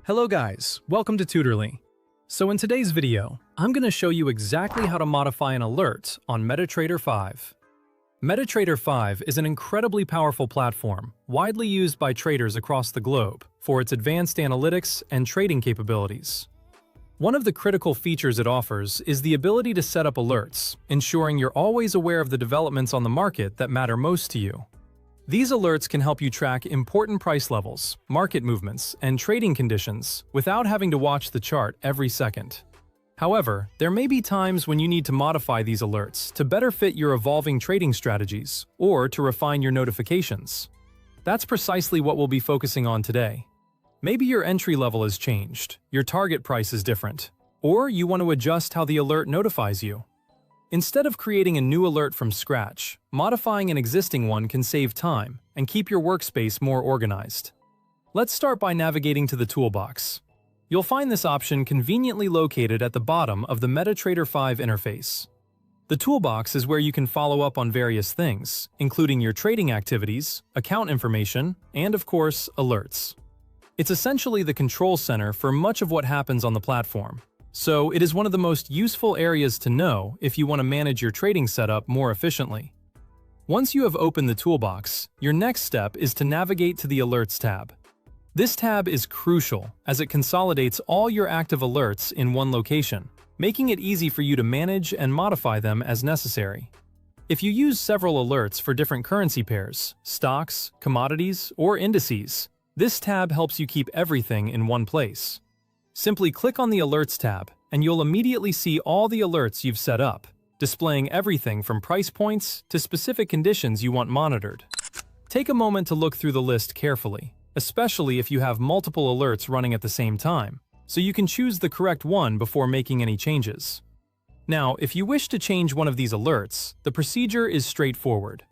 Hello guys, welcome to Tutorly. So in today's video, I'm going to show you exactly how to modify an alert on MetaTrader 5. MetaTrader 5 is an incredibly powerful platform, widely used by traders across the globe for its advanced analytics and trading capabilities. One of the critical features it offers is the ability to set up alerts, ensuring you're always aware of the developments on the market that matter most to you. These alerts can help you track important price levels, market movements, and trading conditions without having to watch the chart every second. However, there may be times when you need to modify these alerts to better fit your evolving trading strategies or to refine your notifications. That's precisely what we'll be focusing on today. Maybe your entry level has changed, your target price is different, or you want to adjust how the alert notifies you. Instead of creating a new alert from scratch, modifying an existing one can save time and keep your workspace more organized. Let's start by navigating to the toolbox. You'll find this option conveniently located at the bottom of the MetaTrader 5 interface. The toolbox is where you can follow up on various things, including your trading activities, account information, and of course, alerts. It's essentially the control center for much of what happens on the platform. So it is one of the most useful areas to know if you want to manage your trading setup more efficiently. Once you have opened the toolbox, your next step is to navigate to the Alerts tab. This tab is crucial as it consolidates all your active alerts in one location, making it easy for you to manage and modify them as necessary. If you use several alerts for different currency pairs, stocks, commodities, or indices, this tab helps you keep everything in one place. Simply click on the Alerts tab, and you'll immediately see all the alerts you've set up, displaying everything from price points to specific conditions you want monitored. Take a moment to look through the list carefully, especially if you have multiple alerts running at the same time, so you can choose the correct one before making any changes. Now, if you wish to change one of these alerts, the procedure is straightforward.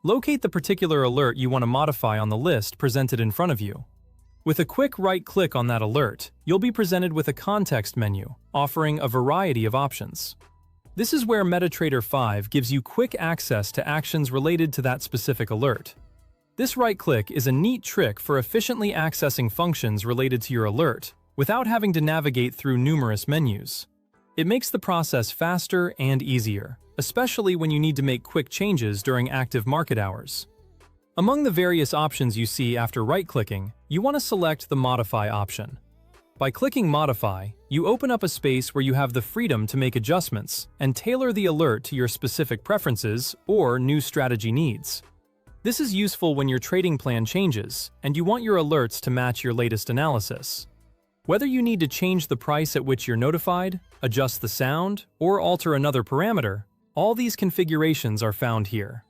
Locate the particular alert you want to modify on the list presented in front of you. With a quick right-click on that alert, you'll be presented with a context menu, offering a variety of options. This is where MetaTrader 5 gives you quick access to actions related to that specific alert. This right-click is a neat trick for efficiently accessing functions related to your alert, without having to navigate through numerous menus. It makes the process faster and easier, especially when you need to make quick changes during active market hours. Among the various options you see after right-clicking, you want to select the Modify option. By clicking Modify, you open up a space where you have the freedom to make adjustments and tailor the alert to your specific preferences or new strategy needs. This is useful when your trading plan changes and you want your alerts to match your latest analysis. Whether you need to change the price at which you're notified, adjust the sound, or alter another parameter, all these configurations are found here.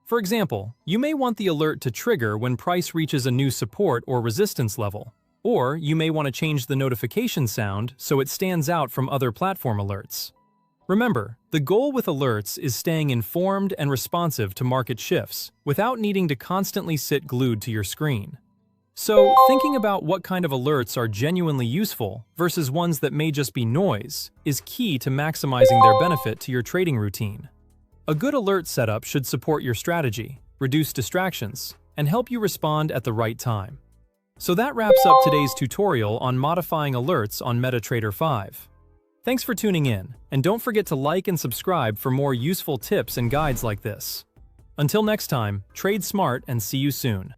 For example, you may want the alert to trigger when price reaches a new support or resistance level, or you may want to change the notification sound so it stands out from other platform alerts. Remember, the goal with alerts is staying informed and responsive to market shifts without needing to constantly sit glued to your screen. So, thinking about what kind of alerts are genuinely useful versus ones that may just be noise is key to maximizing their benefit to your trading routine. A good alert setup should support your strategy, reduce distractions, and help you respond at the right time. So that wraps up today's tutorial on modifying alerts on MetaTrader 5. Thanks for tuning in, and don't forget to like and subscribe for more useful tips and guides like this. Until next time, trade smart and see you soon.